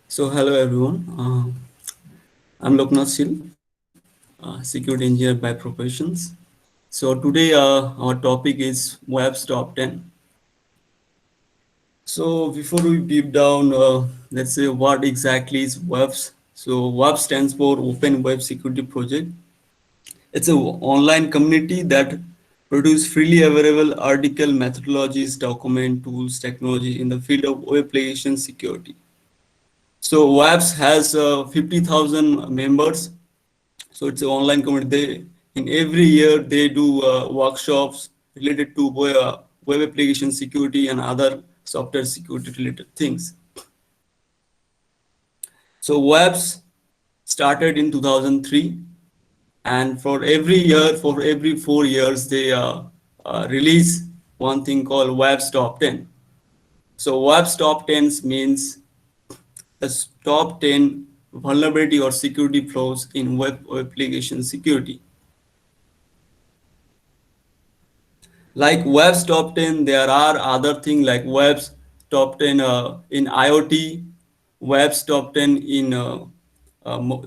So hello everyone. I'm Loknath Sil, security engineer by professions. So today our topic is Web's top 10. So before we deep down, let's say what exactly is WebS. So WebS stands for Open Web Security Project. It's an online community that produce freely available article, methodologies, document, tools, technology in the field of web application security. So WebS has 50,000 members. So it's an online community. In every year they do workshops related to web application security and other software security related things. So WebS started in 2003, and for every year, for every 4 years, they release one thing called WebS Top 10. So WebS Top 10s means the top 10 vulnerability or security flaws in web application security. Like Web's top 10, there are other things like Web's top 10 in IoT, Web's top 10 in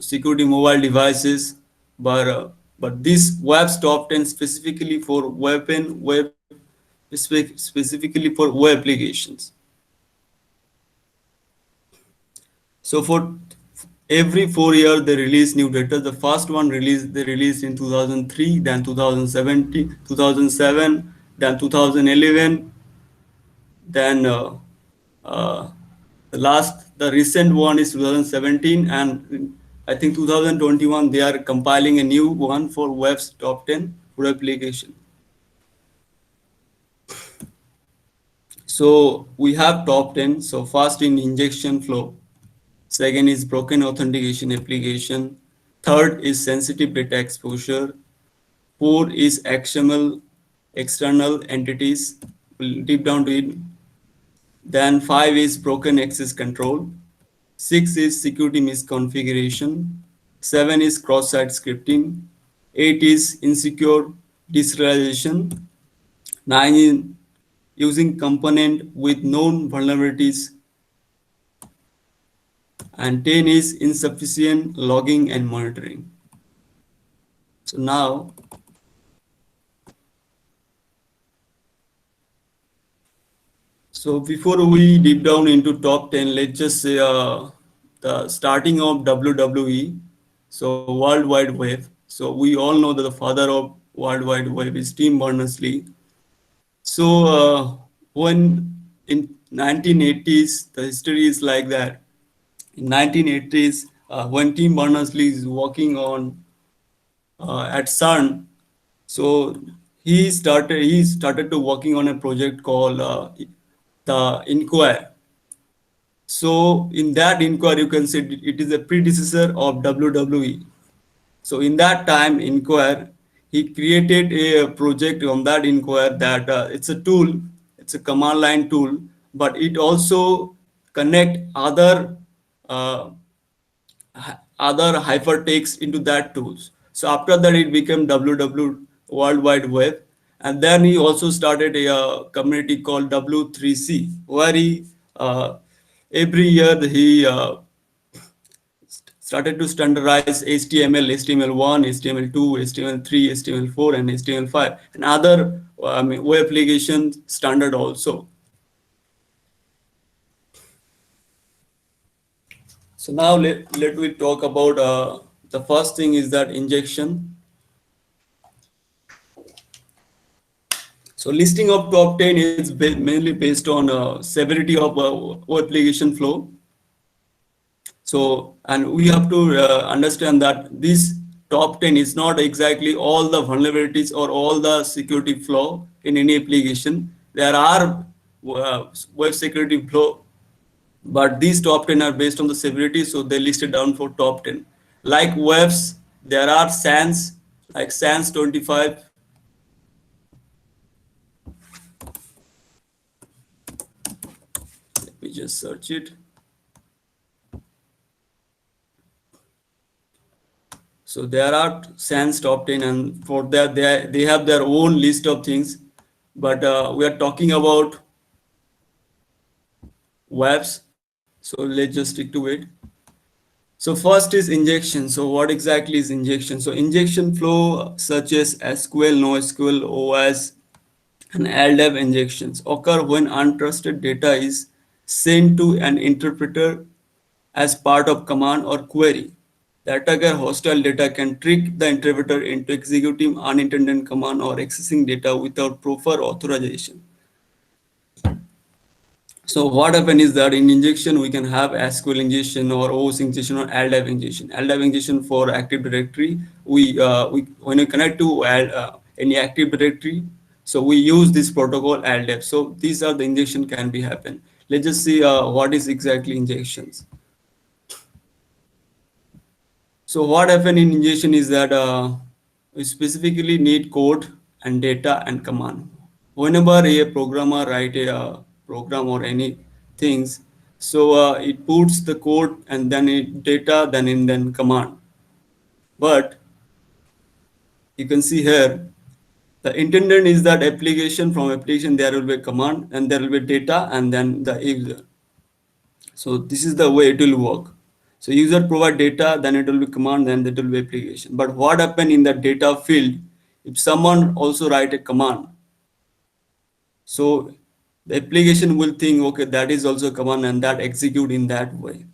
security mobile devices, but this Web's top 10 specifically for specifically for web applications. So for every 4 years they release new data. The first one they released in 2003, then 2017, 2007, then 2011. Then uh, the recent one is 2017, and I think 2021 they are compiling a new one for Web's top 10 for application. So we have top 10. So first in injection flow, second is broken authentication application, third is sensitive data exposure, four is XML external entities. We'll deep down to it. Then five is broken access control. 6 is security misconfiguration. 7 is cross-site scripting. 8 is insecure deserialization. 9 is using component with known vulnerabilities. And 10 is insufficient logging and monitoring. So now, so before we deep down into top 10, let's just say the starting of WWE, so World Wide Web. So we all know that the father of World Wide Web is Tim Berners-Lee. So when in 1980s, the history is like that. In 1980s, when Tim Berners-Lee is working on at CERN, so he started to working on a project called the Inquire. So in that Inquire, you can say it is a predecessor of WWE. So in that time, Inquire, he created a project on that Inquire that it's a tool, it's a command line tool, but it also connect uh, other hypertext into that tools. So after that, it became WW World Wide Web, and then he also started a community called W3C, where he every year he started to standardize HTML, HTML1, HTML2, HTML3, HTML4, and HTML5, and other web application standard also. So now let we talk about the first thing is that injection. So listing of top 10 is mainly based on severity of web application flow. So, and we have to understand that this top 10 is not exactly all the vulnerabilities or all the security flaw in any application. There are web security flaw, but these top 10 are based on the severity, so they listed down for top 10. Like webs, there are SANS, like SANS 25. Let me just search it. So there are SANS top 10, and for that they have their own list of things. But we are talking about webs. So let's just stick to it. So first is injection. So what exactly is injection? So injection flow such as SQL, NoSQL, OWASP, and LDAP injections occur when untrusted data is sent to an interpreter as part of command or query. The attacker hostile data can trick the interpreter into executing unintended command or accessing data without proper authorization. So what happens is that in injection we can have SQL injection or OS injection or LDAP injection. LDAP injection for Active Directory. We when we connect to any Active Directory, so we use this protocol LDAP. So these are the injection can be happen. Let's just see what is exactly injections. So what happen in injection is that we specifically need code and data and command. Whenever a programmer write a program or any things, so it puts the code and then it data, then command. But you can see here, the intended is that application from application there will be a command and there will be data and then the user. So this is the way it will work. So user provide data, then it will be command, then it will be application. But what happen in the data field, if someone also write a command, so the application will think, okay, that is also command and that execute in that way.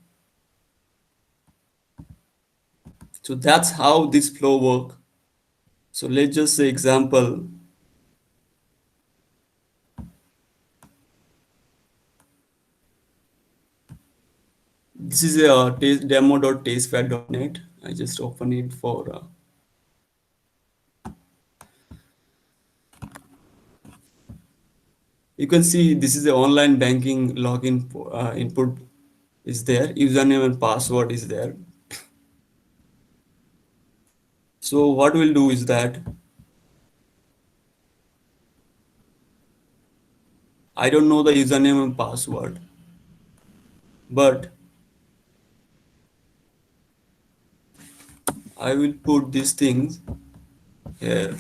So that's how this flow work. So let's just say example. This is a demo.tastefed.net. I just open it for you can see this is the online banking login input is there, username and password is there. So what we'll do is that I don't know the username and password, but I will put these things here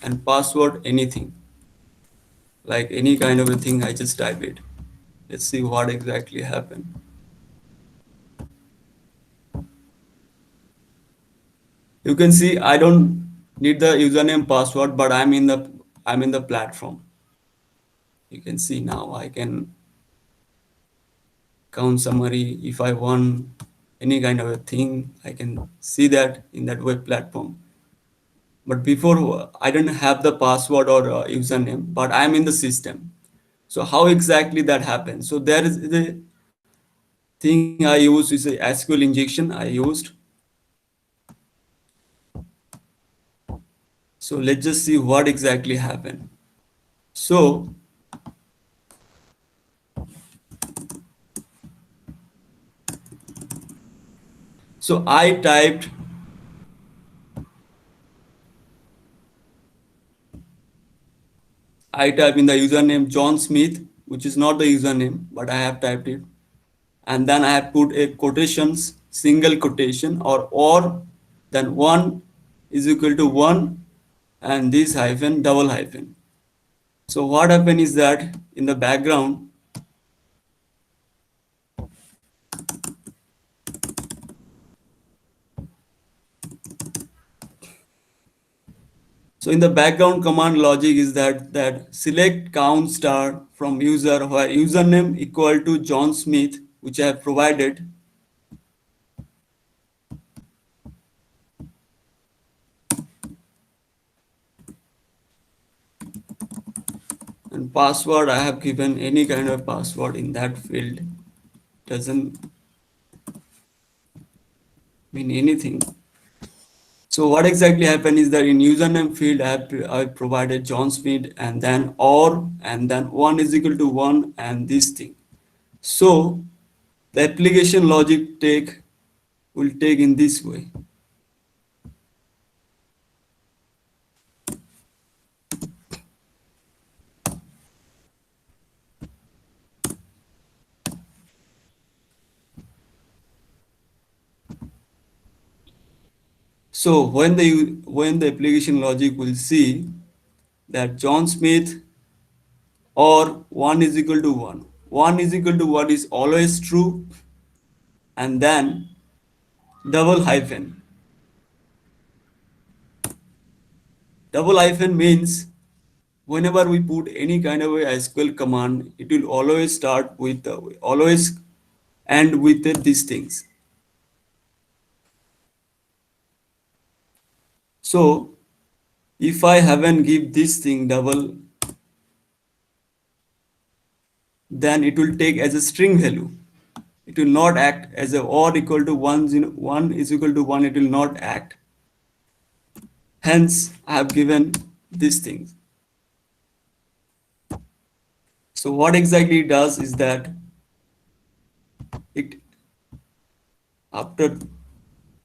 and password anything, like any kind of a thing. I just type it. Let's see what exactly happened. You can see I don't need the username password, but I'm in the platform. You can see now I can count summary. If I want any kind of a thing, I can see that in that web platform. But before I don't have the password or username, but I'm in the system. So how exactly that happens? So there is the thing I use is a SQL injection I used. So let's just see what exactly happened. So so I type in the username John Smith, which is not the username, but I have typed it. And then I have put a quotations, single quotation or then one is equal to one and this hyphen double hyphen. So what happened is that in the background, so in the background command logic is that select count star from user where username equal to John Smith, which I have provided, and password I have given any kind of password in that field, doesn't mean anything. So what exactly happened is that in username field I provided John Smith and then or and then one is equal to one and this thing. So the application logic will take in this way. So when the application logic will see that John Smith or 1 is equal to 1, 1 is equal to 1 is always true, and then double hyphen. Double hyphen means whenever we put any kind of a SQL command, it will always start with always end with these things. So if I haven't give this thing double, then it will take as a string value. It will not act as a or equal to 1 is equal to 1. It will not act. Hence, I have given these things. So what exactly it does is that it after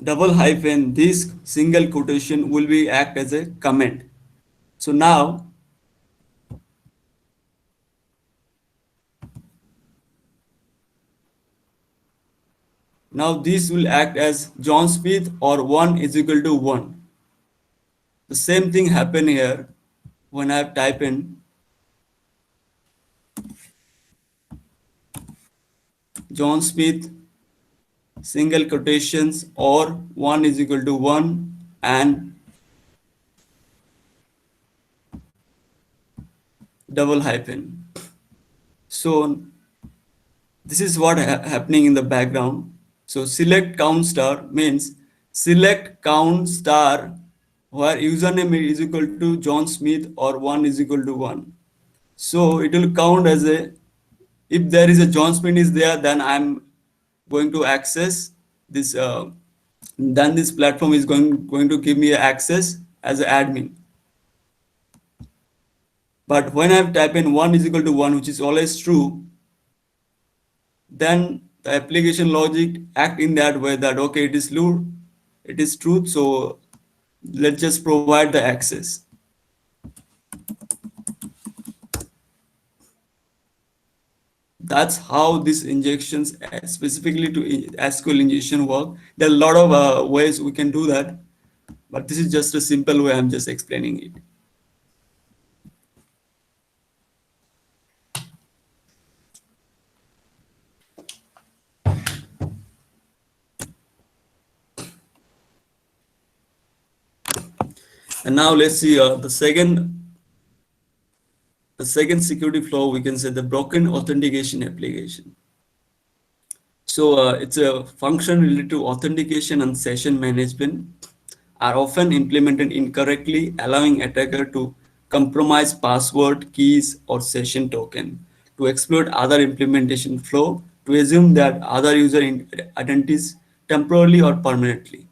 double hyphen, this single quotation will be act as a comment. So now this will act as John Smith or 1 is equal to 1. The same thing happen here when I type in John Smith single quotations or 1 is equal to 1 and double hyphen. So this is what happening in the background. So select count star means select count star where username is equal to John Smith or 1 is equal to 1. So it will count as a, if there is a John Smith is there, then I'm going to access this, then this platform is going to give me access as an admin. But when I type in 1 is equal to 1, which is always true, then the application logic act in that way that okay, it is truth, so let's just provide the access. That's how these injections specifically to SQL injection work. There are a lot of ways we can do that, but this is just a simple way I'm just explaining it. And now let's see the second security flaw, we can say the broken authentication application. So it's a function related to authentication and session management are often implemented incorrectly, allowing attacker to compromise password, keys, or session token to exploit other implementation flow to assume that other user identities temporarily or permanently.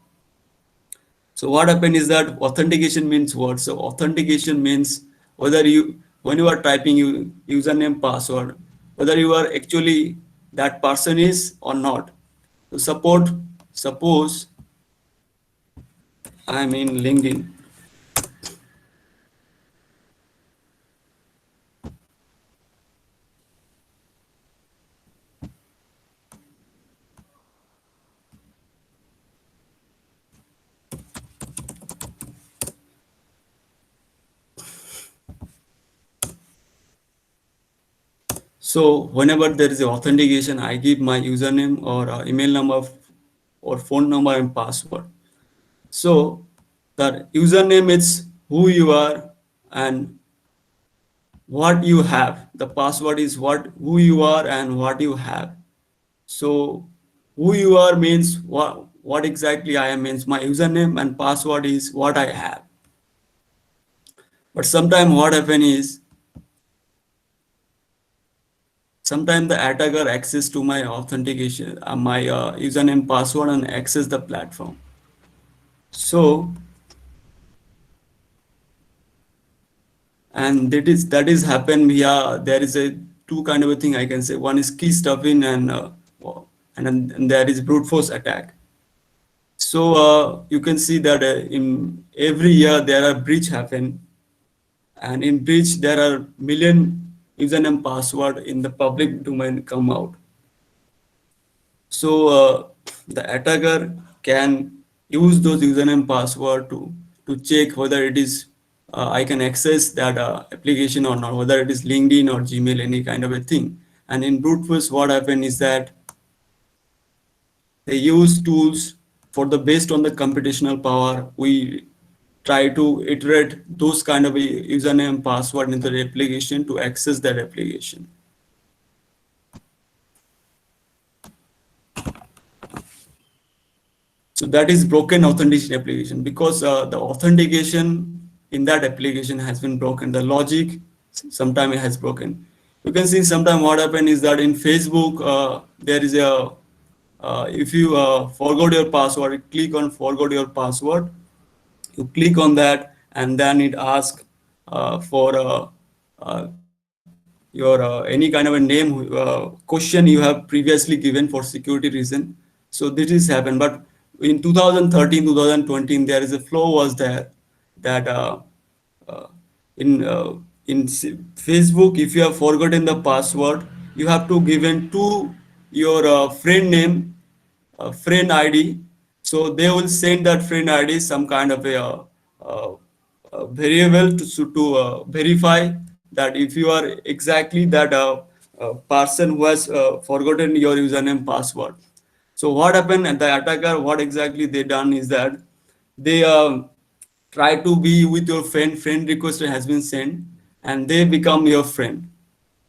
So what happened is that authentication means what? So authentication means whether when you are typing username password, whether you are actually that person is or not. So suppose I'm in LinkedIn. So whenever there is a authentication, I give my username or email number or phone number and password. So the username is who you are and what you have. The password is who you are and what you have. So who you are means what exactly I am means my username and password is what I have. But sometimes what happen is sometimes the attacker access to my authentication, my username password and access the platform. So and that is happen via there is a two kind of a thing I can say. One is key stuffing and there is brute force attack. So you can see that in every year there are breach happen, and in breach there are million username password in the public domain come out. So the attacker can use those username password to check whether it is I can access that application or not, whether it is LinkedIn or Gmail, any kind of a thing. And in brute force, what happen is that They use tools for the based on the computational power. We try to iterate those kind of a username password into the application to access that application. So that is broken authentication application because the authentication in that application has been broken. The logic sometime it has broken. You can see sometime what happened is that in Facebook there is a if you forgot your password, click on forgot your password. You click on that and then it asks for your any kind of a name question you have previously given for security reason. So this is happened, but in 2013 2020 there is a flow was there that uh, in Facebook, if you have forgotten the password, you have to give in to your friend name, friend ID. So they will send that friend ID some kind of uh, variable to verify that if you are exactly that person who has forgotten your username password. So what happened at the attacker, what exactly they done is that they try to be with your friend request has been sent and they become your friend,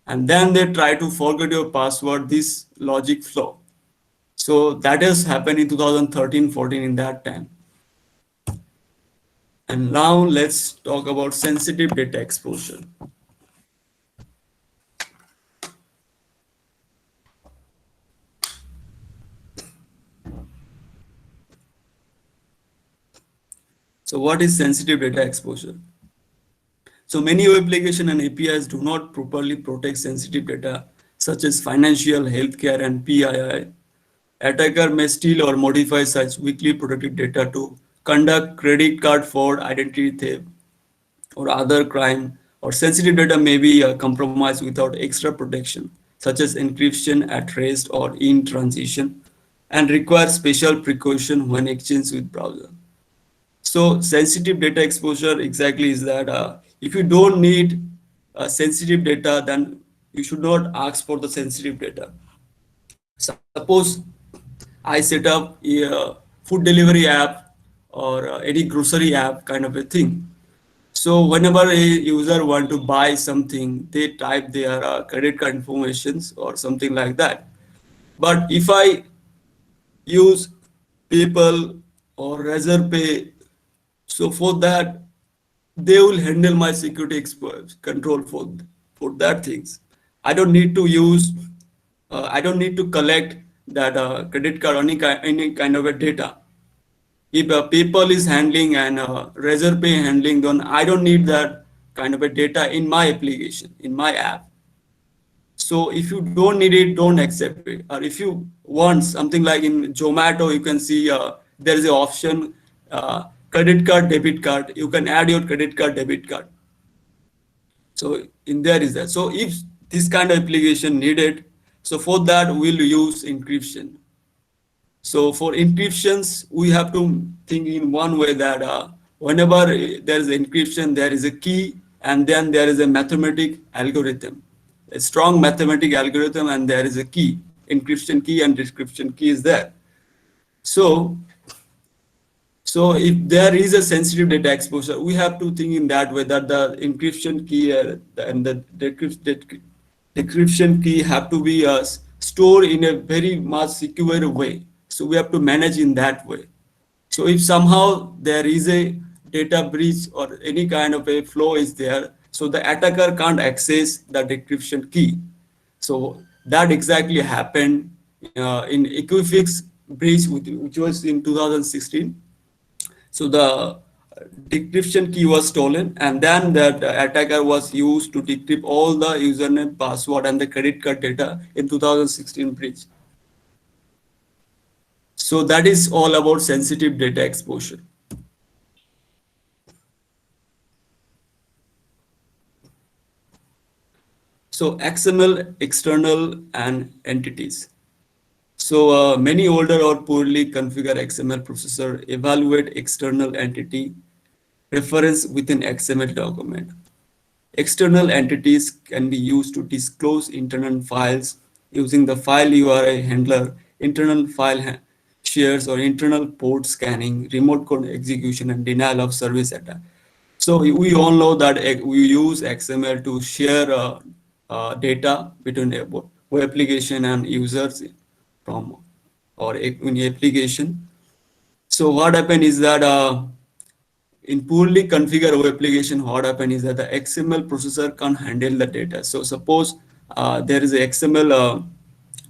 and then they try to forget your password, this logic flow. So that has happened in 2013-14 in that time. And now let's talk about sensitive data exposure. So what is sensitive data exposure? So many web applications and APIs do not properly protect sensitive data such as financial, healthcare, and PII. Attacker may steal or modify such weakly protected data to conduct credit card fraud, identity theft, or other crime, or sensitive data may be compromised without extra protection, such as encryption at rest or in transition, and require special precaution when exchanged with browser. So sensitive data exposure exactly is that if you don't need sensitive data, then you should not ask for the sensitive data. Suppose I set up a food delivery app or any grocery app kind of a thing. So whenever a user want to buy something, they type their credit card informations or something like that. But if I use PayPal or Razorpay, so for that they will handle my security control for that things. I don't need to use I don't need to collect that credit card or any kind of a data. If PayPal is handling and Razorpay handling, then I don't need that kind of a data in my application, in my app. So if you don't need it, don't accept it. Or if you want something like in Zomato, you can see there is an option credit card, debit card. You can add your credit card, debit card. So in there is that. So if this kind of application needed, so for that we'll use encryption. So for encryptions, we have to think in one way that whenever there is encryption, there is a key and then there is a mathematic algorithm, a strong mathematic algorithm, and there is a key, encryption key and decryption key is there. So so if there is a sensitive data exposure, we have to think in that way that the encryption key and the decryption key have to be stored in a very much secure way. So we have to manage in that way. So if somehow there is a data breach or any kind of a flow is there, so the attacker can't access the decryption key. So that exactly happened in Equifax breach, which was in 2016. So the decryption key was stolen, and then that attacker was used to decrypt all the username, password, and the credit card data in 2016 breach. So that is all about sensitive data exposure. So XML external and entities. So many older or poorly configured XML processor evaluate external entity reference within XML document. External entities can be used to disclose internal files using the file URI handler, internal file shares or internal port scanning, remote code execution, and denial of service attack. So we all know that we use XML to share data between a web application and users from or in application. So what happened is that in poorly configured web application, what happens is that the XML processor can't handle the data. So suppose there is a XML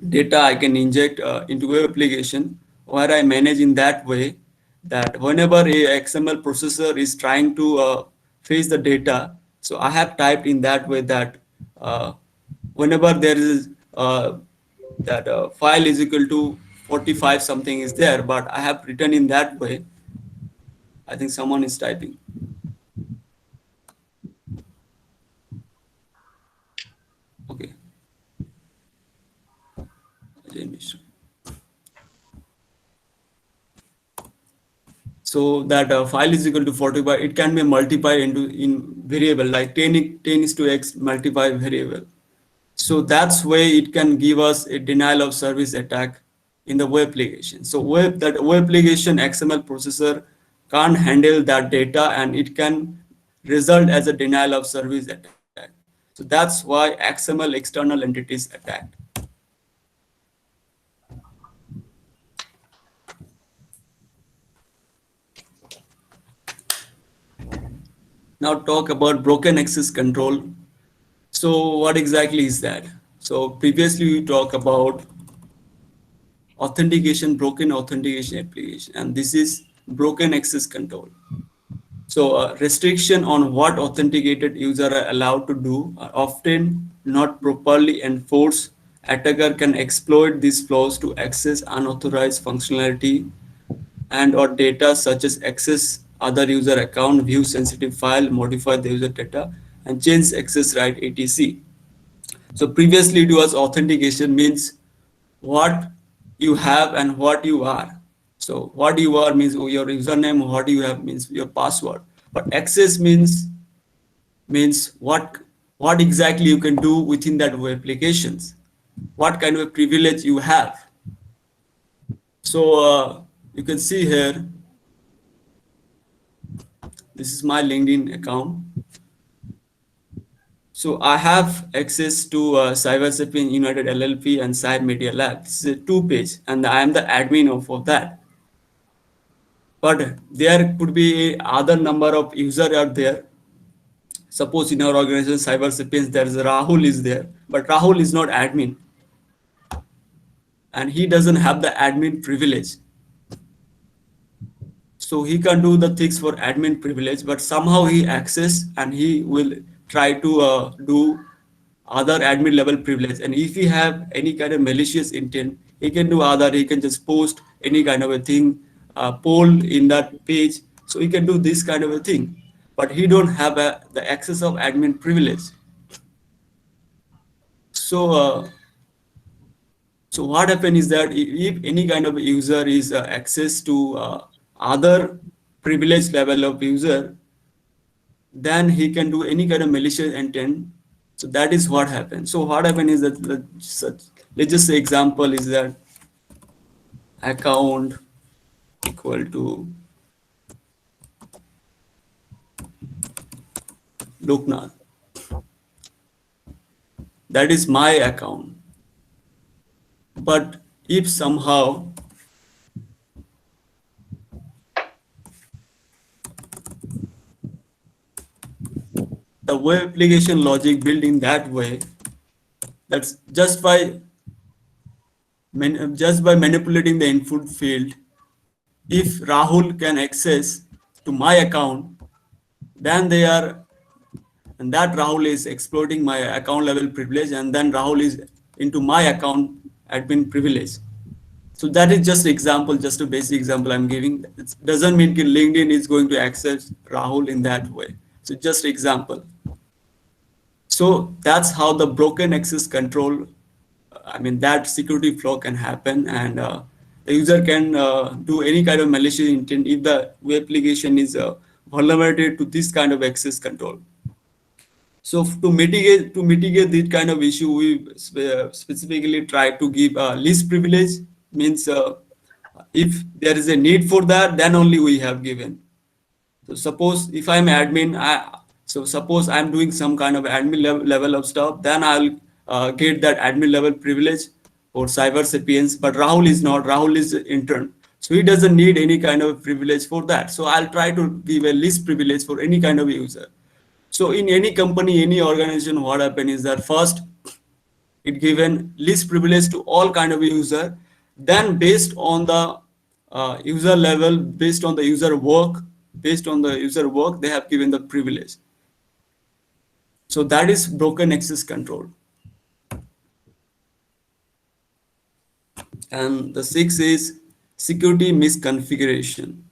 data I can inject into web application where I manage in that way that whenever a XML processor is trying to fetch the data, so I have typed in that way that uh, whenever there is that file is equal to 45 something is there, but I have written in that way. I think someone is typing. Okay. So that file is equal to 45, it can be multiplied into in variable like 10 is to x multiply variable. So that's way it can give us a denial of service attack in the web application. So that web application XML processor can't handle that data and it can result as a denial of service attack. So that's why XML external entities attacked. Now talk about broken access control. So what exactly is that? So previously we talked about authentication, broken authentication application, and this is broken access control. So restriction on what authenticated users are allowed to do are often not properly enforced. Attacker can exploit these flaws to access unauthorized functionality and or data such as access other user account, view sensitive file, modify the user data, and change access right, etc. So previously it was authentication means what you have and what you are. So what you are means your username, what you have means your password. But access means what exactly you can do within that web applications, what kind of privilege you have. So you can see here, this is my LinkedIn account. So I have access to Cybersecurity United LLP and Cyber Media Lab. This is a 2 page, and I am the admin of that. But there could be other number of users out there. Suppose in our organization, Cyber Sapiens, there is Rahul is there, but Rahul is not admin, and he doesn't have the admin privilege. So he can do the things for admin privilege, but somehow he access and he will try to do other admin level privilege. And if he have any kind of malicious intent, he can do other, he can just post any kind of a thing, poll in that page. So he can do this kind of a thing, but he don't have the access of admin privilege. So so what happens is that if any kind of user is access to other privilege level of user, then he can do any kind of malicious intent. So that is what happens. So what happens is that let's just say example is that account equal to Loknath. That is my account. But if somehow the web application logic built in that way, that's just by manipulating the input field, if Rahul can access to my account, then they are, and that Rahul is exploiting my account level privilege, and then Rahul is into my account admin privilege. So that is just example, just a basic example I'm giving. It doesn't mean that LinkedIn is going to access Rahul in that way. So just example. So that's how the broken access control, I mean, that security flaw can happen, and the user can do any kind of malicious intent if the web application is vulnerable to this kind of access control. So to mitigate this kind of issue, we specifically try to give least privilege, means If there is a need for that, then only we have given. So suppose if I'm admin, so suppose I'm doing some kind of admin level of stuff, then I'll get that admin level privilege for cyber sapiens. But Rahul is not. Rahul is intern, so he doesn't need any kind of privilege for that. So I'll try to give a least privilege for any kind of user. So in any company, any organization, what happens is that first it given least privilege to all kind of user, then based on the user level, based on the user work, based on the user work, they have given the privilege. So that is broken access control. And the sixth is security misconfiguration.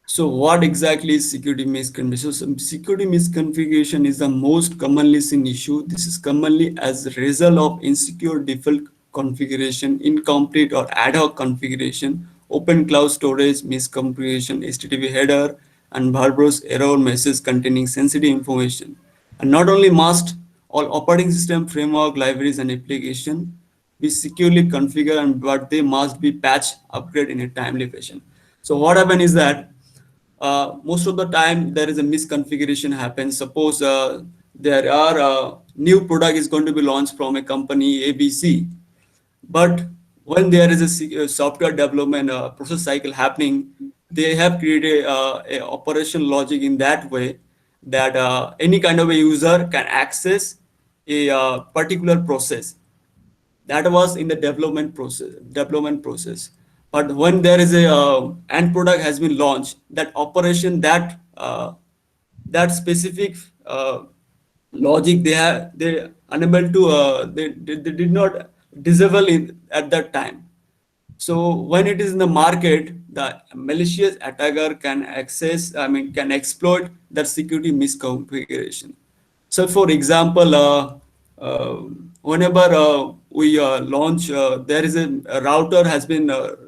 So what exactly is security misconfiguration? So security misconfiguration is the most commonly seen issue. This is commonly as a result of insecure default configuration, incomplete or ad hoc configuration, open cloud storage misconfiguration, HTTP header, and verbose error message containing sensitive information. And not only must all operating system, framework, libraries, and application be securely configured, and but they must be patched, upgrade in a timely fashion. So what happens is that most of the time there is a misconfiguration happens. Suppose there are new product is going to be launched from a company ABC, but when there is a software development process cycle happening, they have created a operation logic in that way that any kind of a user can access a particular process that was in the development process. But when there is a end product has been launched, that operation, that specific logic, they unable to they did not disable in at that time. So when it is in the market, the malicious attacker can access, I mean, can exploit that security misconfiguration. So for example, uh, whenever we launch, there is a router has been,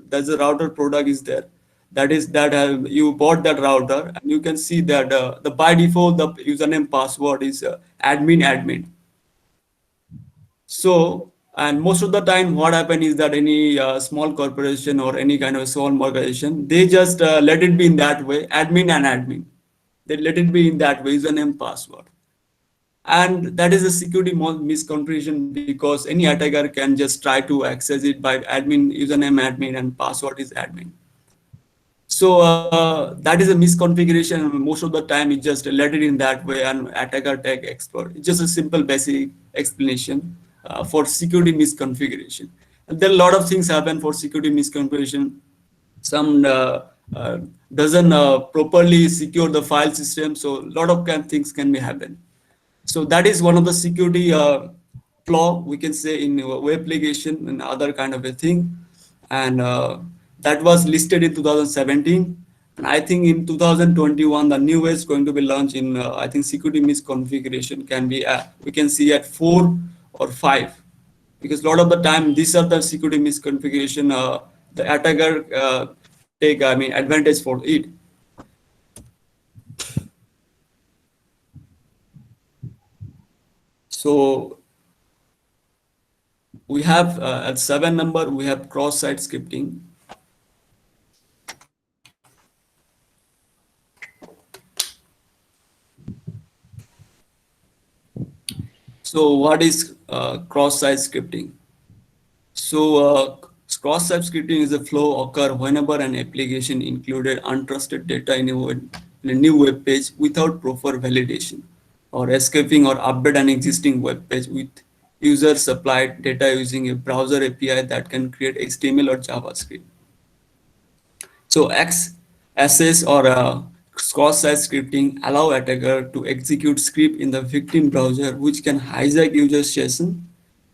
there's a router product is there. That is that you bought that router, and you can see that the by default the username password is admin. So, and most of the time, what happen is that any small corporation or any kind of small organization, they just let it be in that way, admin. They let it be in that way, username, password. And that is a security misconfiguration, because any attacker can just try to access it by admin, username, admin, and password is admin. So that is a misconfiguration. Most of the time, it just let it in that way, and attacker take exploit. It's just a simple basic explanation for security misconfiguration. And then a lot of things happen for security misconfiguration. Some uh, doesn't properly secure the file system. So a lot of things can be happen. So that is one of the security flaw, we can say, in web application and other kind of a thing. And that was listed in 2017. And I think in 2021, the new is going to be launched in, I think security misconfiguration can be, we can see at 4 or 5. Because a lot of the time, these are the security misconfiguration, the attacker take, I mean, advantage for it. So we have at 7 number, we have cross-site scripting. So what is cross-site scripting? So cross-site scripting is a flow occur whenever an application included untrusted data in a new web page without proper validation, or escaping or update an existing web page with user supplied data using a browser API that can create HTML or JavaScript. So XSS or cross-site scripting allow attacker to execute script in the victim browser, which can hijack user session,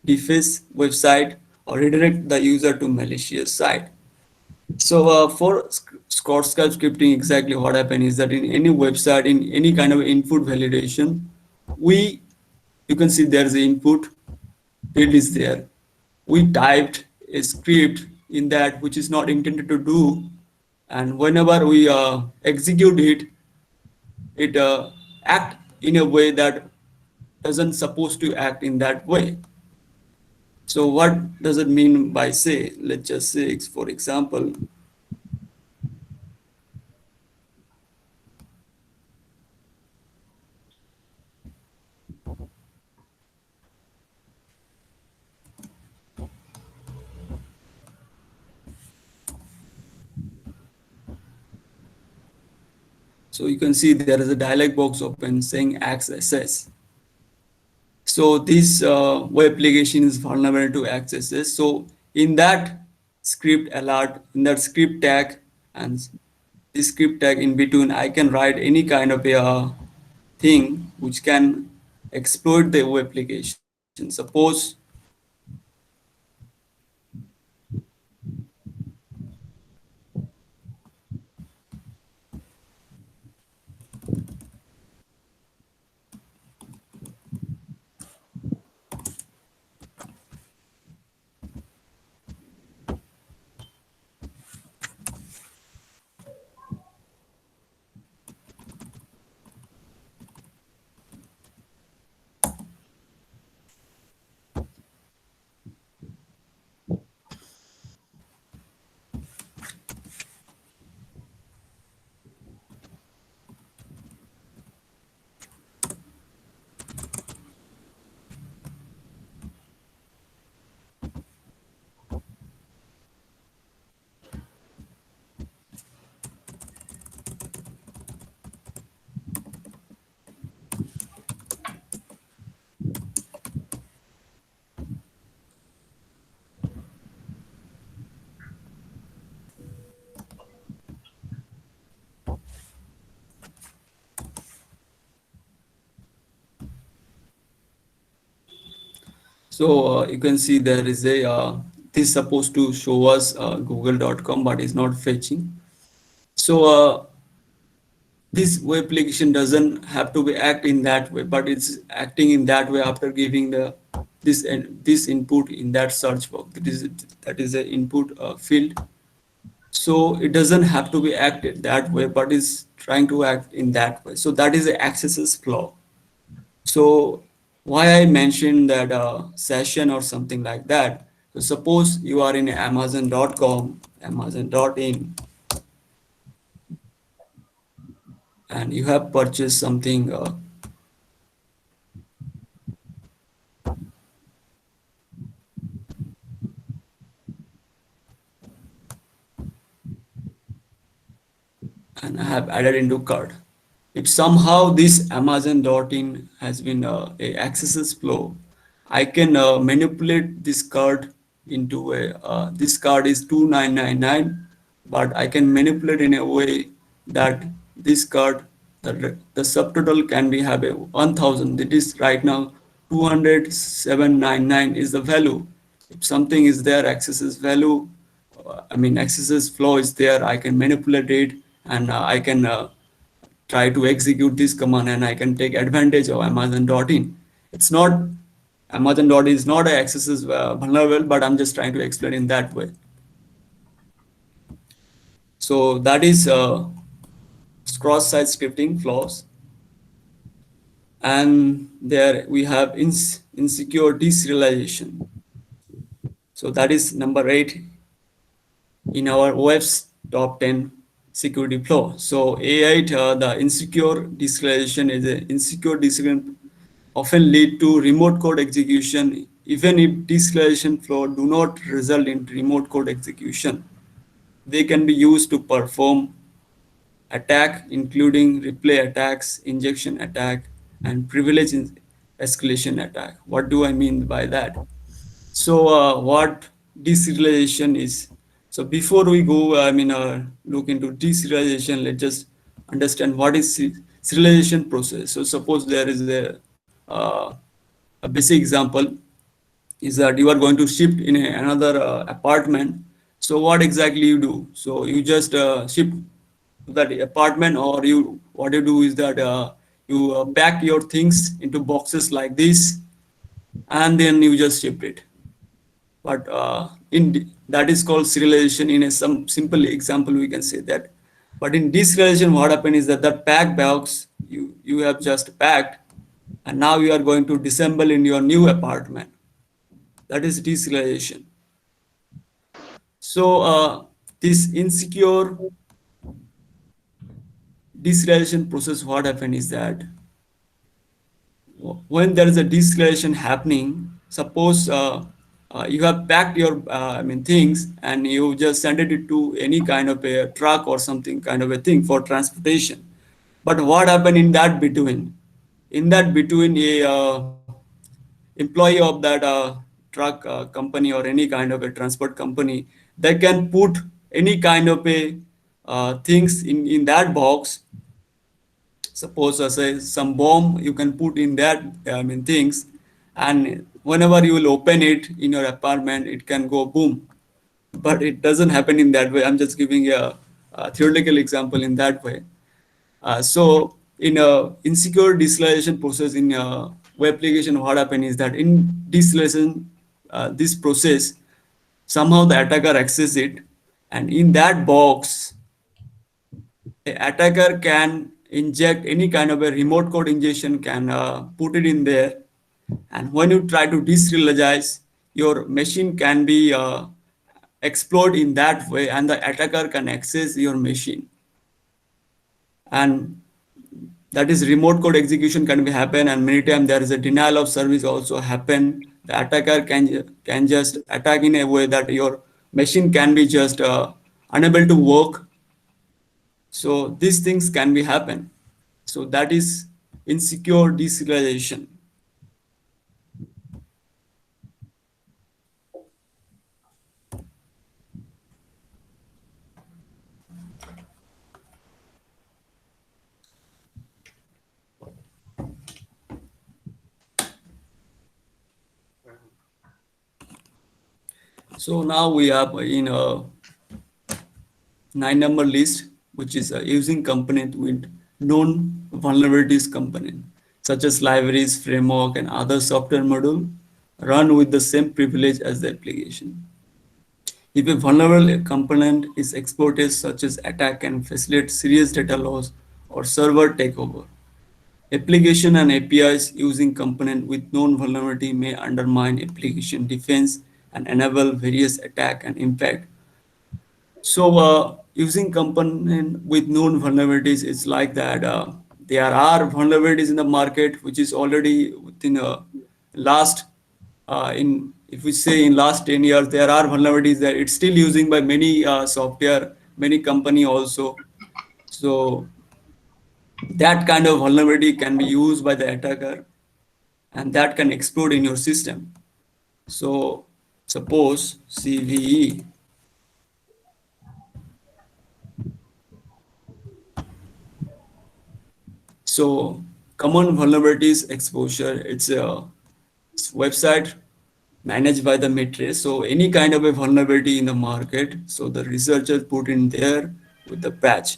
deface website, or redirect the user to malicious site. So for cross-site scripting, exactly what happened is that in any website, in any kind of input validation, you can see there's the input, field is there. We typed a script in that which is not intended to do, and whenever we execute it, it act in a way that doesn't supposed to act in that way. So what does it mean by say? Let's just say, for example, so you can see there is a dialog box open saying access. So this web application is vulnerable to accesses. So in that script alert, in that script tag, and this script tag in between, I can write any kind of a thing which can exploit the web application. Suppose, so you can see there is a this supposed to show us google.com, but it's not fetching. So this web application doesn't have to be act in that way, but it's acting in that way after giving the this input in that search box. That is an input field. So it doesn't have to be acted that way, but it's trying to act in that way. So that is the accesses flaw. So why I mentioned that session or something like that. So suppose you are in amazon.com, amazon.in, and you have purchased something and I have added into cart. If somehow this Amazon.in has been a accesses flow, I can manipulate this card into a this card is 2999, but I can manipulate in a way that this card the subtotal can be have a 1000. It is right now 20799 is the value. If something is there, accesses value, I mean accesses flow is there, I can manipulate it, and I can try to execute this command, and I can take advantage of Amazon.in. It's not Amazon.in is not a accesses vulnerable, but I'm just trying to explain in that way. So that is cross-site scripting flaws, and there we have insecure deserialization. So that is number 8 in our OWASP top 10 security flaw. So A8, the insecure deserialization is an insecure deserialization often lead to remote code execution, even if deserialization flaw do not result in remote code execution. They can be used to perform attack, including replay attacks, injection attack, and privilege escalation attack. What do I mean by that? So what deserialization is? So before we go, look into deserialization, let's just understand what is serialization process. So suppose there is a basic example is that you are going to shift in another apartment. So what exactly you do? So you just shift to that apartment, or you what you do is that you pack your things into boxes like this, and then you just shift it. But that is called serialization. In a some simple example we can say that. But in deserialization, what happened is that that packed box you have just packed, and now you are going to disassemble in your new apartment. that is deserialization. So this insecure deserialization process, what happens is that when there is a deserialization happening, suppose you have packed your things and you just send it to any kind of a truck or something kind of a thing for transportation. But what happened in that between? In that between, a employee of that truck company or any kind of a transport company, they can put any kind of a things in that box. Suppose say some bomb you can put in that things, and whenever you will open it in your apartment, it can go boom. But it doesn't happen in that way. I'm just giving a theoretical example in that way. So in a insecure deserialization process in a web application, what happens is that in deserialization, this process, somehow the attacker access it, and in that box, the attacker can inject any kind of a remote code injection, can put it in there, and when you try to deserialize, your machine can be explored in that way, and the attacker can access your machine. And that is remote code execution can be happen, and many times there is a denial of service also happen. The attacker can just attack in a way that your machine can be just unable to work. So these things can be happen. So that is insecure deserialization. So now we have in a 9-number list, which is using component with known vulnerabilities component, such as libraries, framework, and other software module run with the same privilege as the application. If a vulnerable component is exploited, such as attack can facilitate serious data loss or server takeover. Application and APIs using component with known vulnerability may undermine application defense and enable various attack and impact. So using component with known vulnerabilities, it's like that there are vulnerabilities in the market, which is already within last in if we say in last 10 years, there are vulnerabilities that it's still using by many software, many company also. So that kind of vulnerability can be used by the attacker, and that can explode in your system. So suppose CVE. So common vulnerabilities exposure, it's a website managed by the matrix. So any kind of a vulnerability in the market, so the researchers put in there with the patch.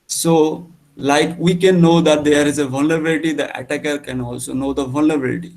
So like we can know that there is a vulnerability, the attacker can also know the vulnerability.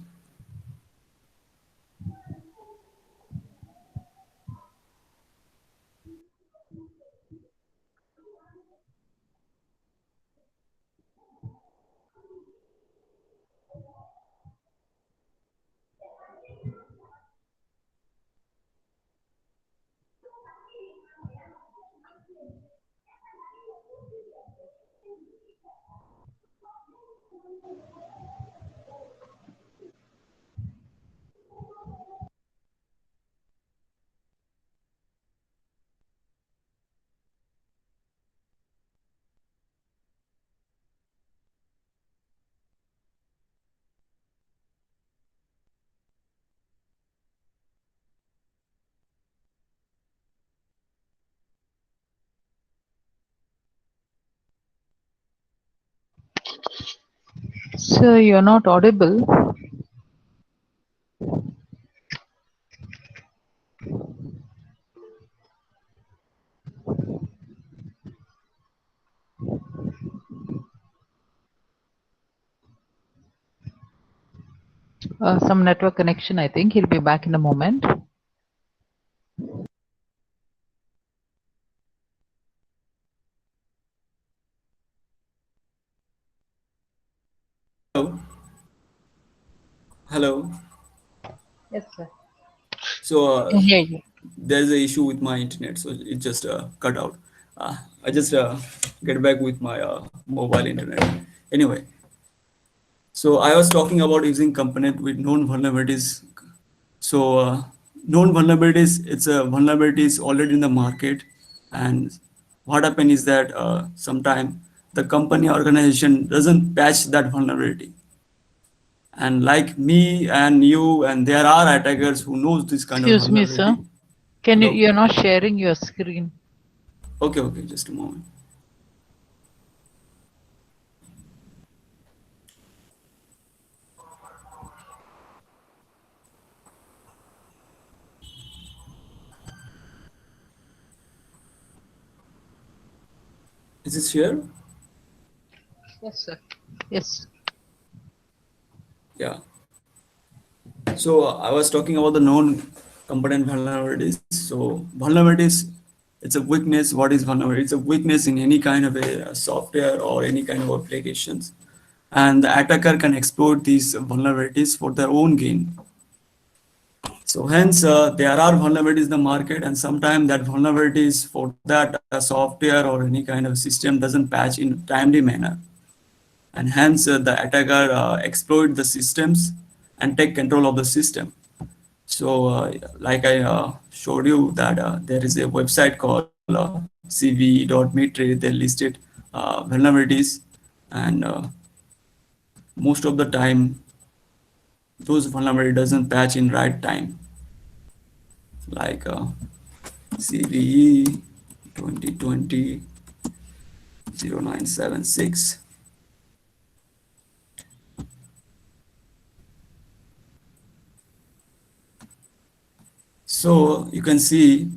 So you're not audible. Some network connection, I think. He'll be back in a moment. Hello. Hello. Yes, sir. So I hear you. there's an issue with my internet, so it just cut out. I just get back with my mobile internet. Anyway, so I was talking about using component with known vulnerabilities. So known vulnerabilities, it's a vulnerabilities already in the market, and what happen is that sometime the company organization doesn't patch that vulnerability. And like me and you, and there are attackers who knows this kind of Excuse me, sir. vulnerability. Can you? Hello. You're not sharing your screen. Okay, okay, just a moment. Is it here? Yes, sir. Yes. Yeah. So I was talking about the known component vulnerabilities. So vulnerabilities, it's a weakness. What is vulnerability? It's a weakness in any kind of a software or any kind of applications, and the attacker can exploit these vulnerabilities for their own gain. So hence there are vulnerabilities in the market, and sometimes that vulnerabilities for that software or any kind of system doesn't patch in timely manner, and hence the attacker exploit the systems and take control of the system. So like I showed you that there is a website called cve.metre. They listed vulnerabilities, and most of the time those vulnerability doesn't patch in right time, like CVE 2020 0976. So you can see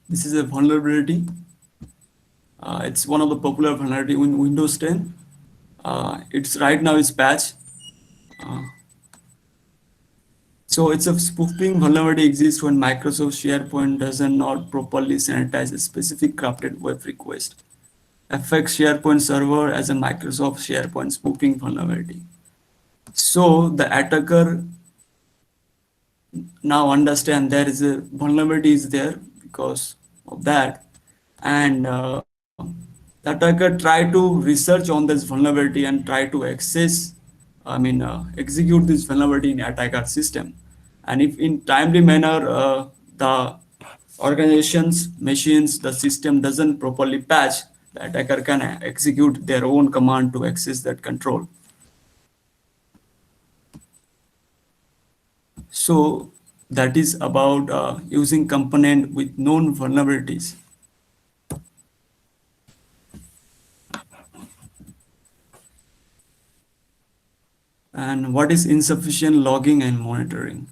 this is a vulnerability. It's one of the popular vulnerability in Windows 10. It's right now is patch. Uh, so it's a spoofing vulnerability exists when Microsoft SharePoint does not properly sanitize a specific crafted web request. Affects SharePoint server as a Microsoft SharePoint spoofing vulnerability. So the attacker now understand there is a vulnerability is there because of that, and the attacker try to research on this vulnerability and try to access, execute this vulnerability in attacker system. And if in timely manner the organizations machines the system doesn't properly patch, the attacker can execute their own command to access that control. So that is about using component with known vulnerabilities. And what is insufficient logging and monitoring?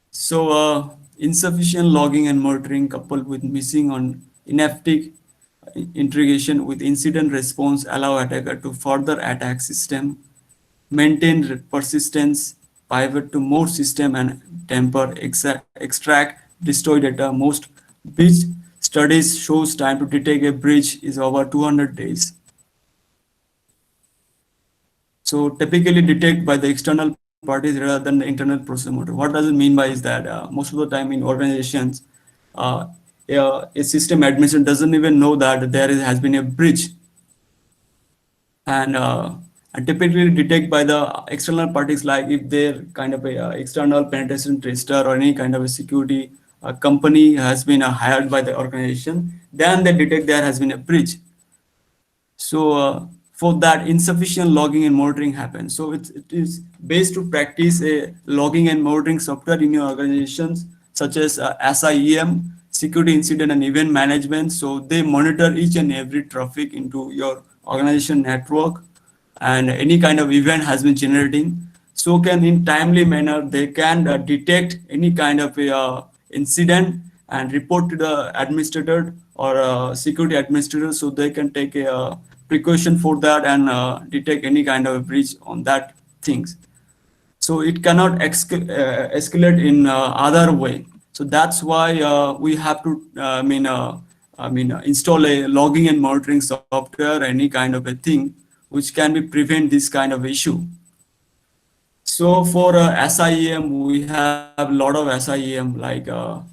So insufficient logging and monitoring coupled with missing on ineffective integration with incident response allow attacker to further attack system, maintain persistence, pivot to more system and tamper, extract, destroy data. Most breach studies shows time to detect a breach is over 200 days. So typically detect by the external parties rather than the internal process motor. What does it mean by is that most of the time in organizations, uh, a system administrator doesn't even know that has been a breach, and typically detect by the external parties, like if they're kind of a external penetration tester or any kind of a security company has been hired by the organization, then they detect there has been a breach. So for that, insufficient logging and monitoring happens. So it is based to practice a logging and monitoring software in your organizations, such as SIEM, security incident and event management. So they monitor each and every traffic into your organization network, and any kind of event has been generating. So can in timely manner they can detect any kind of a, incident and report to the administrator or security administrator, so they can take a precaution for that and detect any kind of breach on that things. So it cannot escalate in other way. So that's why we have to install a logging and monitoring software, any kind of a thing which can be prevent this kind of issue. So for SIEM, we have a lot of SIEM, like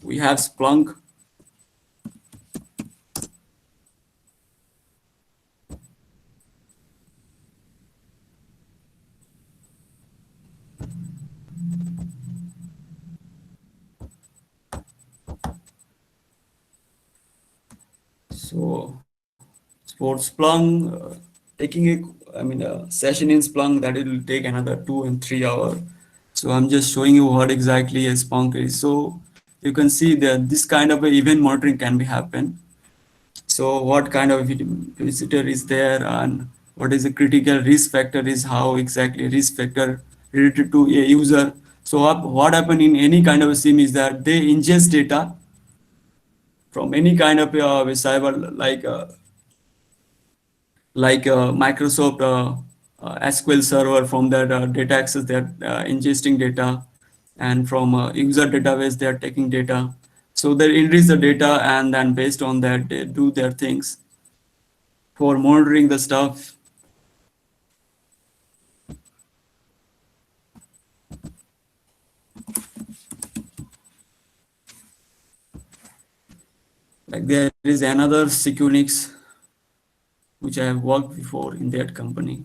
we have Splunk. So for Splunk, taking a session in Splunk, that will take another 2 and 3 hours. So I'm just showing you what exactly a Splunk is. So you can see that this kind of a event monitoring can be happen. So what kind of visitor is there, and what is the critical risk factor, is how exactly risk factor related to a user. So what happen in any kind of a SIM is that they ingest data from any kind of cyber, like Microsoft SQL server. From that data access, they're ingesting data, and from user database, they're taking data. So they enrich the data, and then based on that, they do their things for monitoring the stuff. Like there is another Sequnix which I have worked before in that company.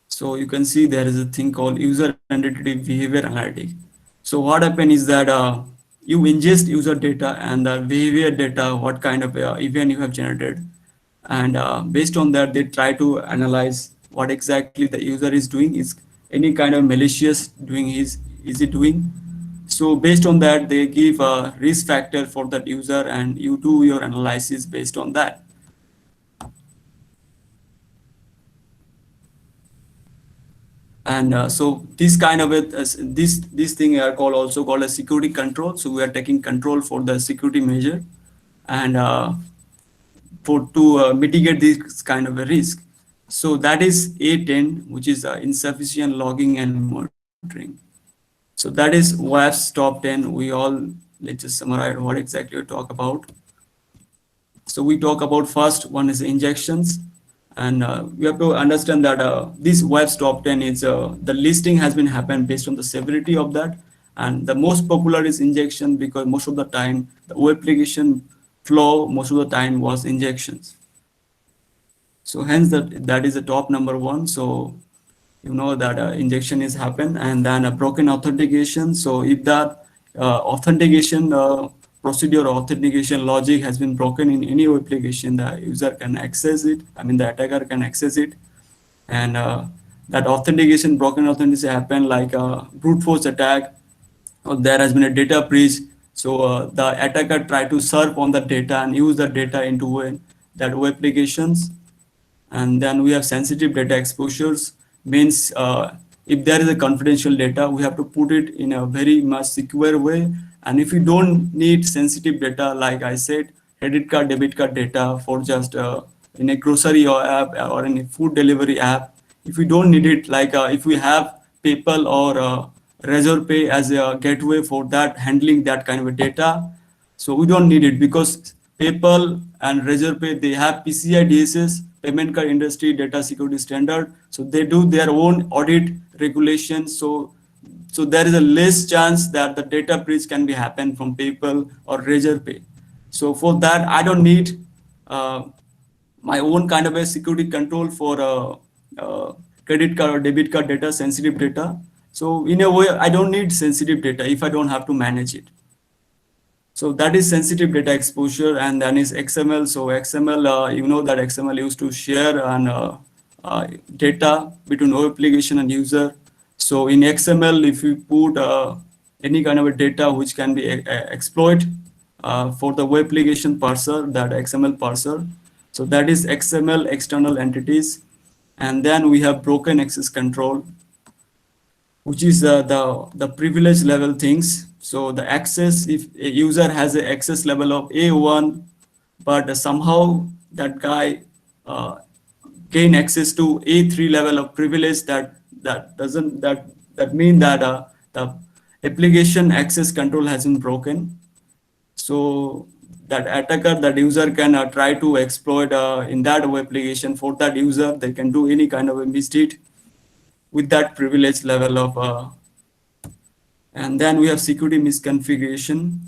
So you can see there is a thing called user identity behavior analytic. So what happen is that you ingest user data and the behavior data, what kind of event you have generated, and based on that, they try to analyze what exactly the user is doing. Is any kind of malicious doing, is it doing? So based on that, they give a risk factor for that user, and you do your analysis based on that. And so this kind of this thing are called, also called a security control. So we are taking control for the security measure, and for to mitigate this kind of a risk. So that is A10, which is insufficient logging and monitoring. So that is WAF's top 10. Let's just summarize what exactly we talk about. So we talk about first one is injections, and we have to understand that this web's top 10 is the listing has been happened based on the severity of that, and the most popular is injection, because most of the time the web application flow most of the time was injections. So hence that is the top number one. So you know that injection is happen, and then a broken authentication. So if that authentication procedure or authentication logic has been broken in any application, the user can access it, the attacker can access it. And that authentication, broken authentication happen like a brute force attack, or there has been a data breach. So the attacker try to surf on the data and use the data into that web applications. And then we have sensitive data exposures, means if there is a confidential data, we have to put it in a very much secure way. And if you don't need sensitive data, like I said, credit card, debit card data for just in a grocery or app or in a food delivery app, if we don't need it, like if we have PayPal or Razor Pay as a gateway for that, handling that kind of data, so we don't need it, because PayPal and Razor Pay, they have PCI DSS, payment card industry data security standard. So they do their own audit regulations. So there is a less chance that the data breach can be happen from PayPal or Razor Pay. So for that, I don't need uh, my own kind of a security control for credit card or debit card data, sensitive data. So in a way, I don't need sensitive data if I don't have to manage it. So that is sensitive data exposure, and then is XML. So XML, you know that XML used to share and data between web application and user. So in XML, if you put any kind of a data which can be exploit for the web application parser, that XML parser. So that is XML external entities. And then we have broken access control, which is the privilege level things. So the access, if a user has an access level of A1, but somehow that guy uh, gain access to A3 level of privilege, that doesn't that that mean that the application access control has been broken. So that attacker, that user can try to exploit in that web application. For that user, they can do any kind of a misdeed with that privilege level of and then we have security misconfiguration.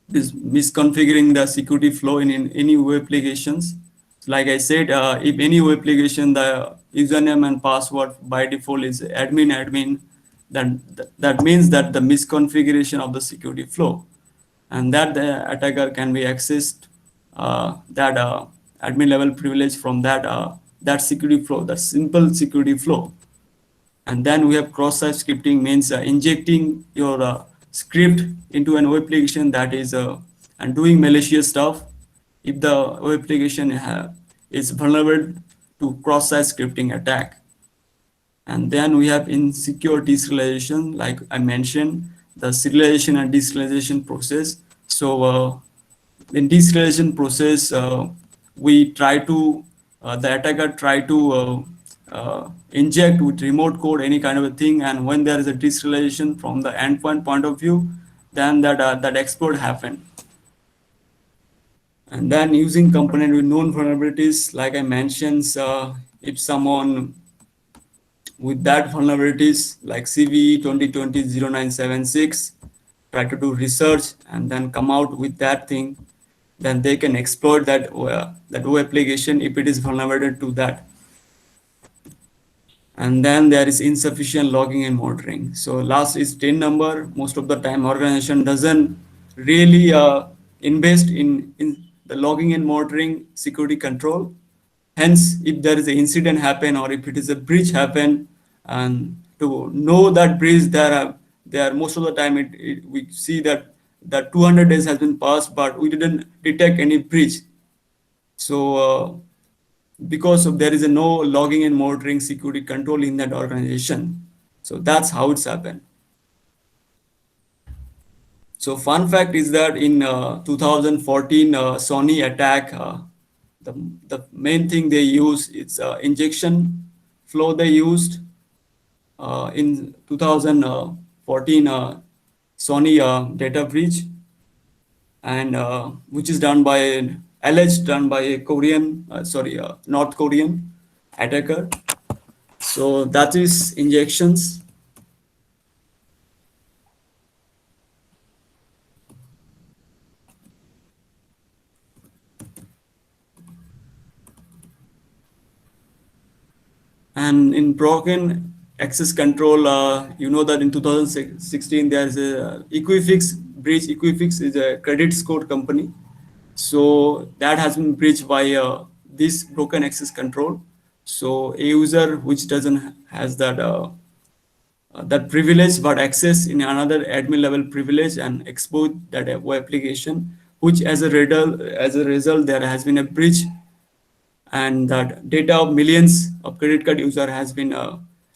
This misconfiguring the security flow in any web applications. So like I said, if any web application, the username and password by default is admin, then that means that the misconfiguration of the security flow, and that the attacker can be accessed that admin level privilege from that security flow, that simple security flow. And then we have cross-site scripting, means injecting your script into an web application that is and doing malicious stuff if the web application is vulnerable to cross-site scripting attack. And then we have insecure deserialization, like I mentioned, the serialization and deserialization process. So in deserialization process, we try to the attacker try to inject with remote code any kind of a thing, and when there is a deserialization from the endpoint point of view, then that exploit happen. And then using component with known vulnerabilities, like I mentioned, if someone with that vulnerabilities like CVE 2020-0976 try to do research and then come out with that thing, then they can exploit that web application if it is vulnerable to that. And then there is insufficient logging and monitoring. So last is 10 number. Most of the time organization doesn't really invest in the logging and monitoring security control. Hence, if there is an incident happen or if it is a breach happen, and to know that breach, there are most of the time we see that 200 days has been passed, but we didn't detect any breach. So because of there is a no logging and monitoring security control in that organization. So that's how it's happened. So fun fact is that in 2014 Sony attack, the main thing they use is injection flow they used in 2014 Sony data breach, and which is done by alleged done by a Korean, North Korean attacker. So that is injections. And in broken access control, you know that in 2016 there's a Equifax breach. Equifax is a credit score company. So that has been breached by this broken access control. So a user which doesn't has that privilege but access in another admin level privilege and expose that web application, which as a result there has been a breach, and that data of millions of credit card user has been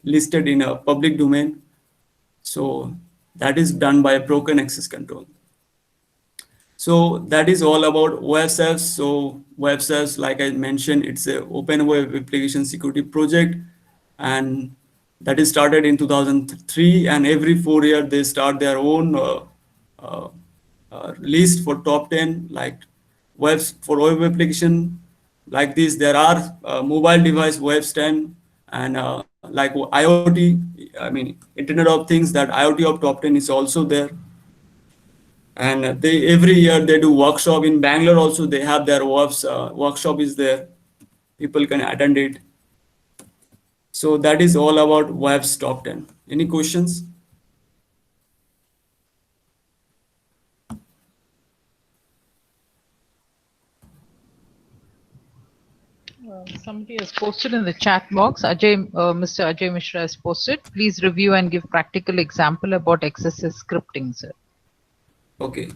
listed in a public domain. So that is done by a broken access control. So that is all about OSS. So OSS, like I mentioned, it's a open web application security project, and that is started in 2003. And every 4 years they start their own uh, list for top 10, like webs for web application. Like this, there are mobile device webs 10, and like IoT. I mean, Internet of Things. That IoT of top 10 is also there. And they every year they do workshop in Bangalore also. They have their workshop is there. People can attend it. So that is all about web's top 10. Any questions? Somebody has posted in the chat box. Mr. Ajay Mishra has posted. Please review and give practical example about XSS scripting, sir. Okay.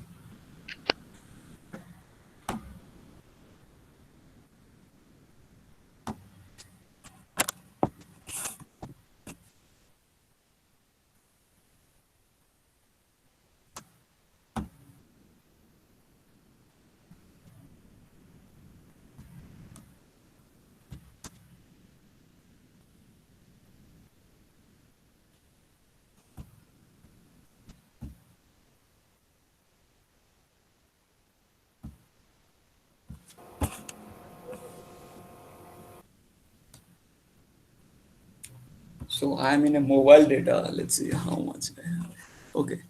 So I'm in a mobile data. Let's see how much I have. Okay.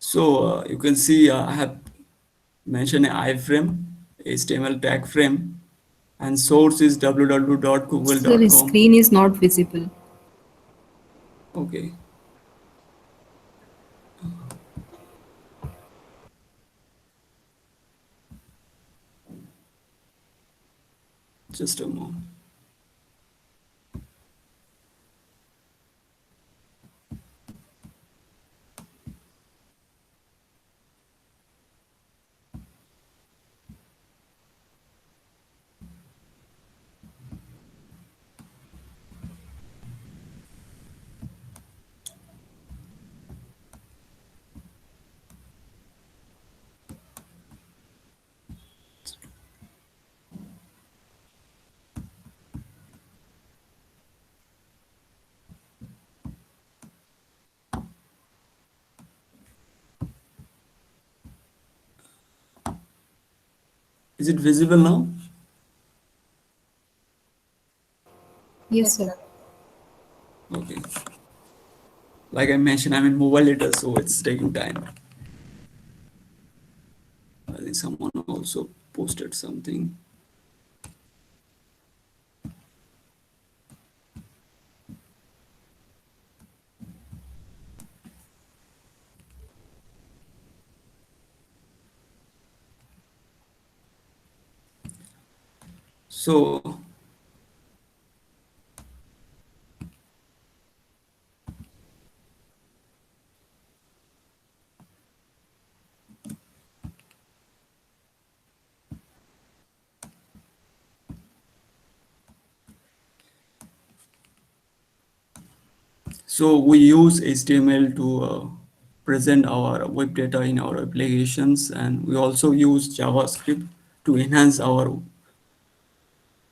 So you can see I have mentioned an iframe, HTML tag frame, and source is Sir, www.google.com. screen is not visible. Okay, just a moment. Is it visible now? Yes, sir. Okay. Like I mentioned, I'm in mobile data, so it's taking time. I think someone also posted something. So we use HTML to present our web data in our applications, and we also use JavaScript to enhance our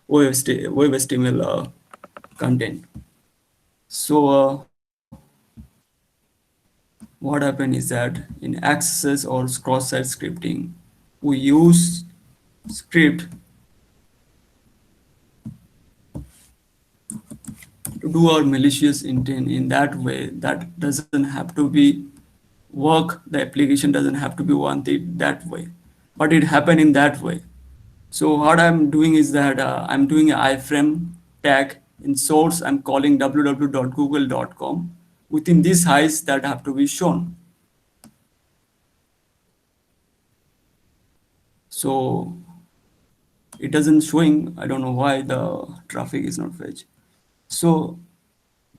web HTML content. So what happened is that in access or cross-site scripting, we use script to do our malicious intent in that way. That doesn't have to be work. The application doesn't have to be wanted that way, but it happened in that way. So what I'm doing is that I'm doing an iframe tag in source. I'm calling www.google.com. Within these heights that have to be shown. So it doesn't showing. I don't know why the traffic is not fetched. So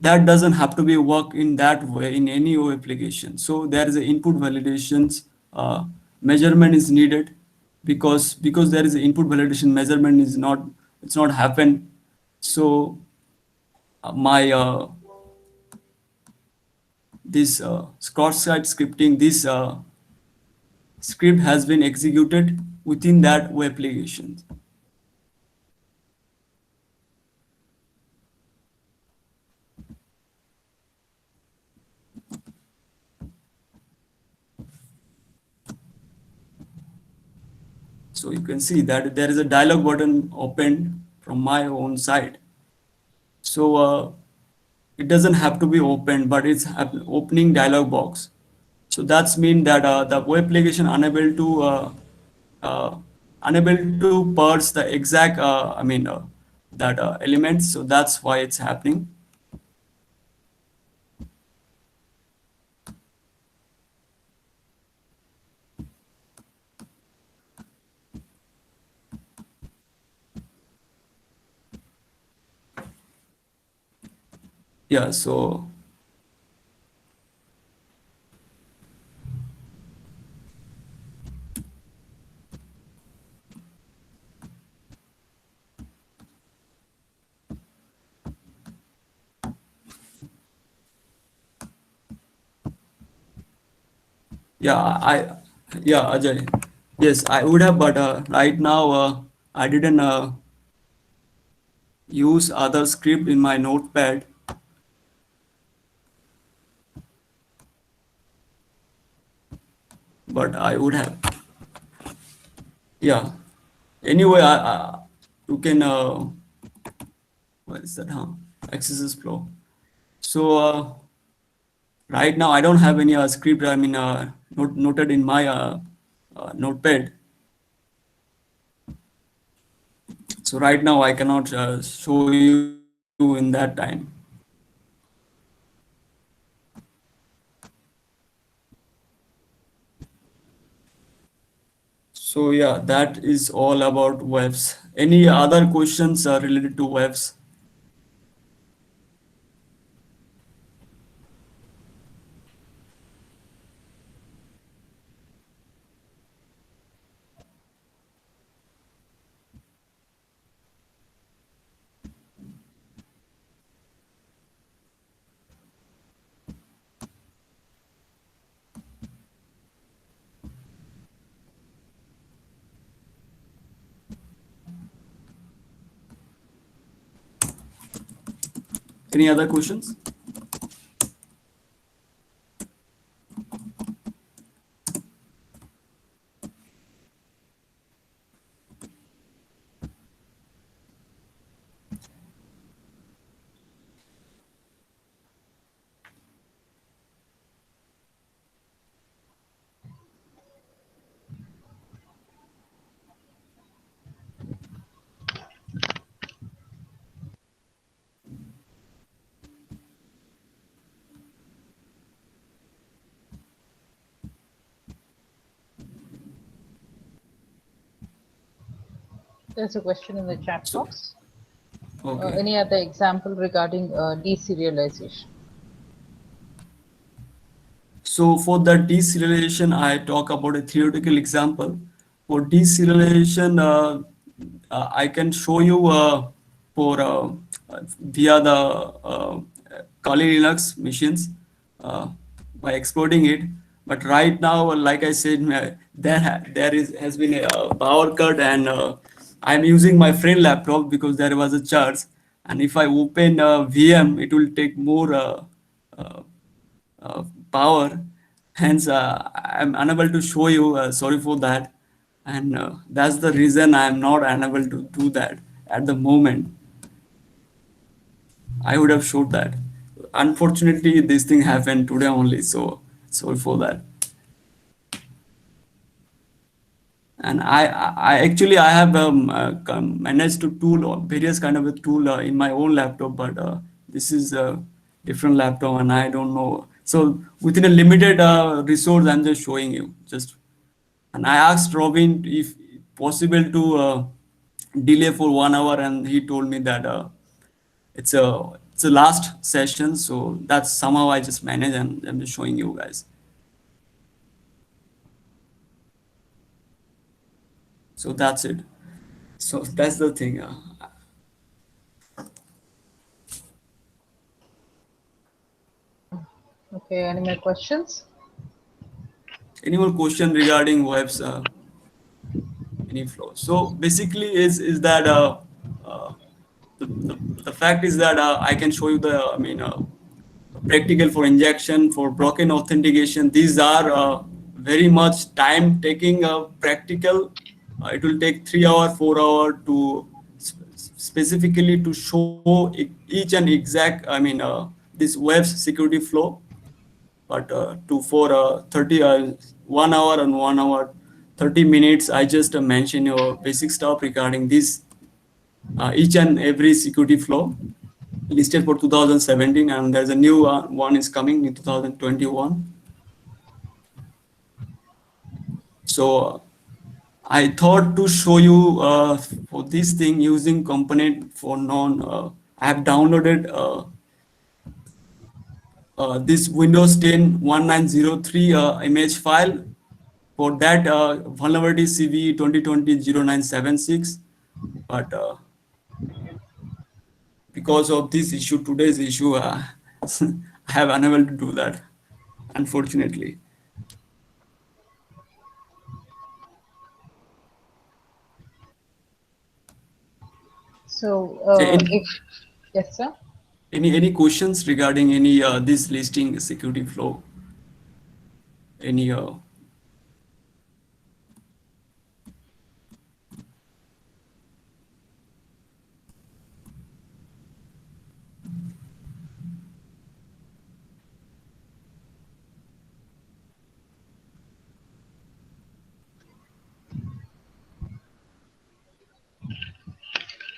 that doesn't have to be work in that way in any web application. So there is a input validations measurement is needed, because there is a input validation measurement is not, it's not happen. So my this cross-site scripting, this script has been executed within that web application. So you can see that there is a dialog button opened from my own side. So it doesn't have to be opened, but it's opening dialog box. So that's mean that the web application uh, unable to parse the exact that elements. So that's why it's happening. Yeah. So yeah, Ajay. Yes, I would have, but right now I didn't use other script in my notepad. but I would have. Yeah. Anyway, you can what is that? Access flow. So right now I don't have any script. I mean, noted in my notepad. So right now I cannot show you in that time. So yeah, that is all about webs. Any other questions related to webs? Any other questions? There's a question in the chat So box. okay. Any other example regarding deserialization? So for the deserialization, I talk about a theoretical example. For deserialization, I can show you for via the Kali Linux machines uh, by exporting it. But right now, like I said, there is has been a power cut, and I'm using my friend laptop because there was a charge. And if I open VM, it will take more uh, power. Hence, I'm unable to show you. Sorry for that, and that's the reason I'm not unable to do that at the moment. I would have showed that. Unfortunately, this thing happened today only, so sorry for that. And I actually I have managed to tool or various kind of a tool in my own laptop, but this is a different laptop, and I don't know. So within a limited resource, I'm just showing you just. And I asked Robin if possible to delay for 1 hour, and he told me that it's a last session, so that's somehow I just manage, and I'm just showing you guys. So that's it. So that's the thing. Okay, any more questions? Any more question regarding webs? Any flow? So basically, is that uh, the fact is that I can show you the. I mean, practical for injection, for broken authentication. These are very much time taking practical. It will take 3 hour, 4 hour to specifically to show each and exact. I mean, this web's security flow. But to for 30 1 hour and 1 hour 30 minutes, I just mention your basic stuff regarding this each and every security flow listed for 2017, and there's a new one is coming in 2021. So I thought to show you for this thing using component for non. I have downloaded this Windows 10 1903 image file. For that vulnerability CV 2020-0976, but because of this issue, today's issue, I have unable to do that, unfortunately. So, Any, if yes, sir. any questions regarding any this listing security flow? Any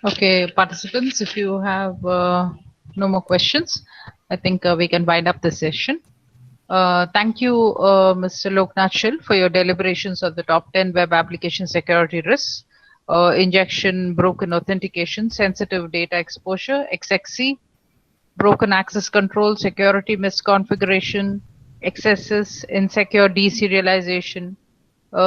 Okay, participants, if you have no more questions, I think we can wind up the session. Thank you, Mr. Loknath Shil, for your deliberations of the top 10 web application security risks, injection, broken authentication, sensitive data exposure, XXC, broken access control, security misconfiguration, excesses, insecure deserialization,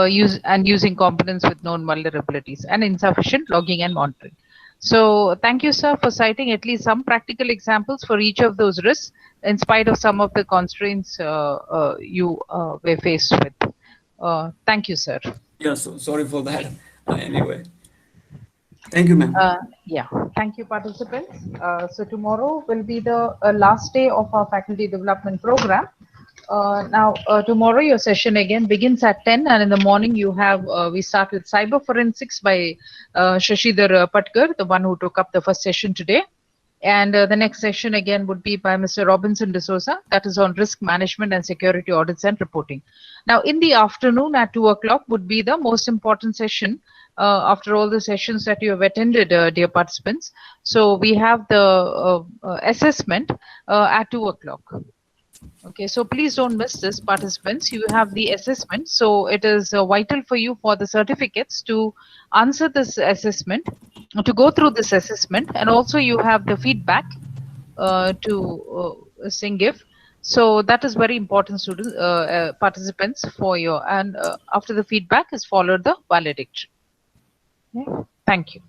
using components with known vulnerabilities, and insufficient logging and monitoring. So thank you, sir, for citing at least some practical examples for each of those risks, in spite of some of the constraints you were faced with. Thank you, sir. Yeah, so sorry for that. Anyway, thank you, ma'am. Yeah, thank you, participants. So tomorrow will be the last day of our faculty development program. Tomorrow your session again begins at 10, and in the morning you have we start with cyber forensics by Shashidhar Patkar, the one who took up the first session today. And the next session again would be by Mr. Robinson D'Souza, that is on risk management and security audits and reporting. Now, in the afternoon at 2 o'clock would be the most important session after all the sessions that you have attended, dear participants. So we have the assessment at 2 o'clock. Okay, so please don't miss this, participants. You have the assessment. So it is vital for you for the certificates to answer this assessment, to go through this assessment, and also you have the feedback to SingGIF. So that is very important, students, participants, for your, and after the feedback is followed the valediction. Okay. Thank you.